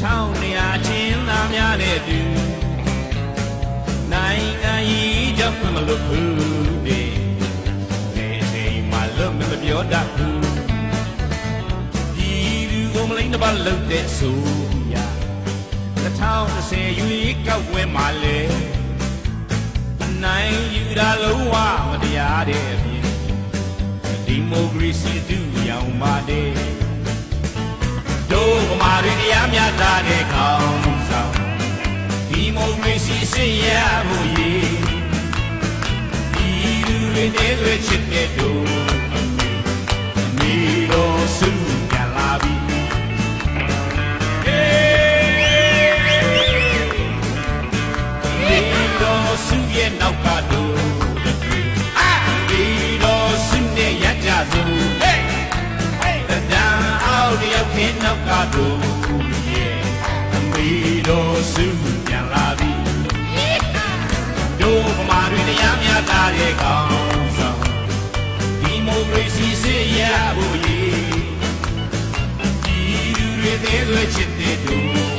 ထောင်နေရာချင်းသားများနဲ့တူနိုင်ငံကြီးကြောင့်မလို့ဘူးနေနေမှာလို့မပြောတတ်ဘူးဒီလူကိုမလိမ့်တပတ်လို့တဲ့ဆိုရ2010ရွေးကောက်ပွဲမှာလေအနိုင်ယူတာလုံးဝမတရားတဲ့အပြင်ဒီမိုကရေစီတူရောင်ပါတယ်တို့ဗမာတွေတရားမျှတတဲ့ခေါင်းဆောင်ဒီမိုကရေစီစစ်ရဖို့ရည်ဒီလူတွေနဲ့တွေ့ချစ်တဲ့တို့အမေတော်စုပြန်လာပြီစုရဲ့နောက်ကတို့ဒီတော်စုနဲ့ရကြစို့တန်အောက်တယောက်ခင်းနောက်ကတို့ရဲ့အမေတော်စုပြန်လာပြီတို့ဗမာတွေတရားမျှတတဲ့ကောင်းဆောင်ဒီမိုကရေစီစစ်ရဖို့ရည်ဒီလူတွေသေးသွေးချစ်တဲ့တို့